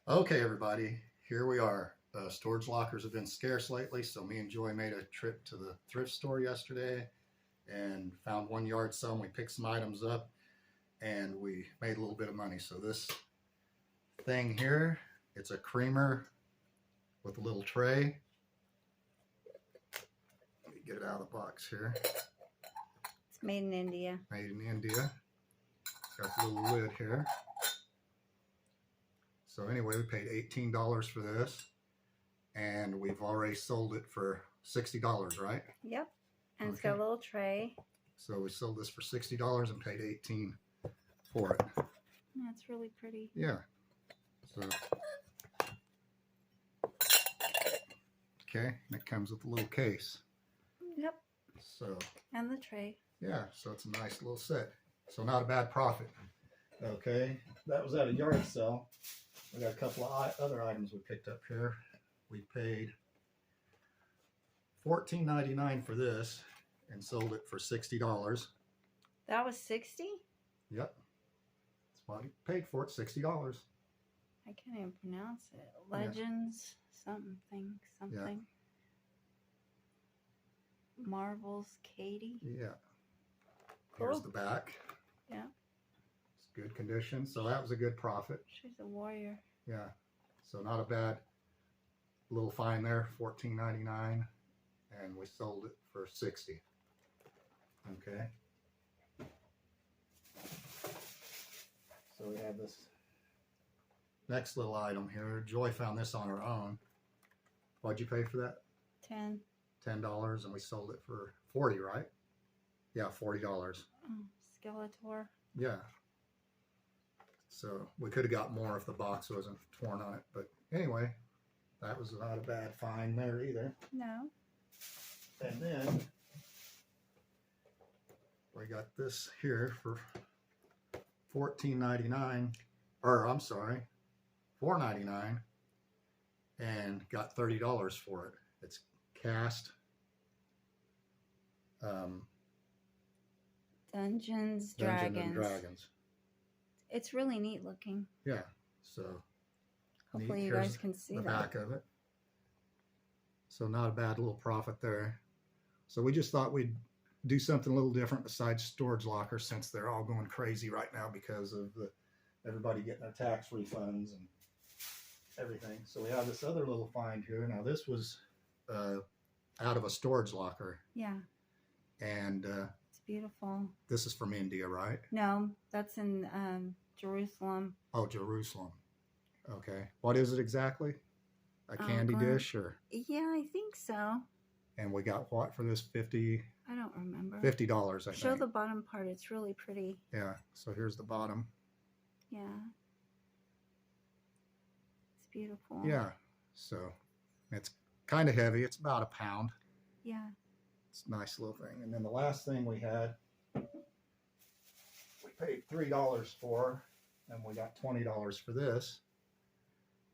Okay, everybody, here we are. Storage lockers have been scarce lately, so me and Joy made a trip to the thrift store yesterday and found one yard sale. We picked some items up and we made a little bit of money. So this thing here, it's a creamer with a little tray. Let me get it out of the box here. It's made in India. Made in India. It's got the little lid here. So anyway, we paid $18 for this, and we've already sold it for $60, right? Yep. And it's got a little tray. So we sold this for $60 and paid $18 for it. That's really pretty. Yeah. So okay, and it comes with a little case. Yep. So and the tray. Yeah, so it's a nice little set. So not a bad profit. Okay, that was at a yard sale. We got a couple of other items we picked up here. We paid $14.99 for this and sold it for $60. That was 60? Yep. That's what we paid for it, $60. I can't even pronounce it. Legends, something. Yeah. Marvels Katie. Yeah. Cool. Here's the back. Yeah. It's good condition, so that was a good profit. She's a warrior. Yeah. So not a bad little find there, $14.99, and we sold it for $60. Okay. So we have this next little item here. Joy found this on her own. What'd you pay for that? $10, and we sold it for $40, right? Yeah, $40. Skeletor. Yeah. So we could have got more if the box wasn't torn on it, but anyway, that was not a bad find there either. No. And then we got this here for $14.99, or I'm sorry, $4.99, and got $30 for it. It's cast. Dungeons and Dragons. It's really neat looking. Yeah. So hopefully you guys can see the that. back of it. So not a bad little profit there. So we just thought we'd do something a little different besides storage lockers, since they're all going crazy right now because of everybody getting their tax refunds and everything. So we have this other little find here. Now this was out of a storage locker. Yeah. And it's beautiful. This is from India, right? No, that's in Jerusalem. Oh, Jerusalem. Okay. What is it exactly? A candy dish, or? Yeah, I think so. And we got what for this? $50? I don't remember. $50, I think. Show the bottom part. It's really pretty. Yeah. So here's the bottom. Yeah. It's beautiful. Yeah. So it's kind of heavy. It's about a pound. Yeah. It's a nice little thing. And then the last thing we had, we paid $3 for, and we got $20 for this.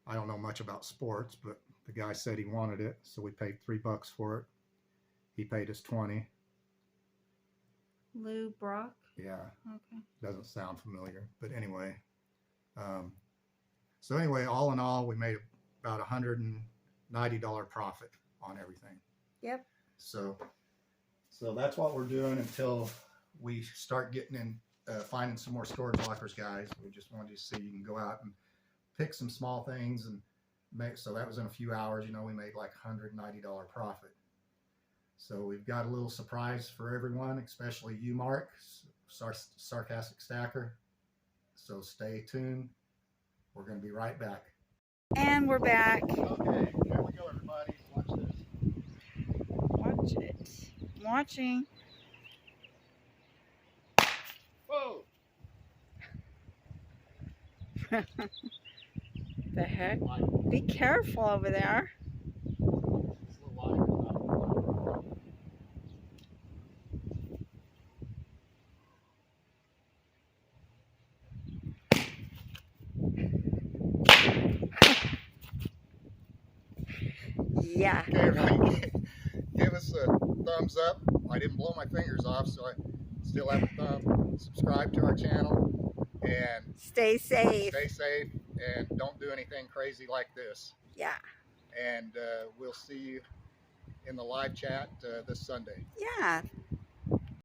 I don't know much about sports, but the guy said he wanted it, so we paid $3 for it. He paid us $20. Lou Brock? Yeah. Okay. Doesn't sound familiar, but anyway. So anyway, all in all, we made about $190 profit on everything. Yep. So that's what we're doing until we start getting in, finding some more storage lockers, guys. We just wanted you to see you can go out and pick some small things and make. So that was in a few hours. You know, we made like $190 profit. So we've got a little surprise for everyone, especially you, Mark, Sarcastic Stacker. So stay tuned. We're going to be right back. And we're back. Okay, here we go, everybody. Watch this. Watch it. I'm watching. Whoa! The heck? Be careful over there. Yeah. Okay, everybody, give us a thumbs up. I didn't blow my fingers off, so I still have a thumb. Subscribe to our channel and Stay safe. Stay safe. and don't do anything crazy like this. Yeah. And we'll see you in the live chat this Sunday. Yeah.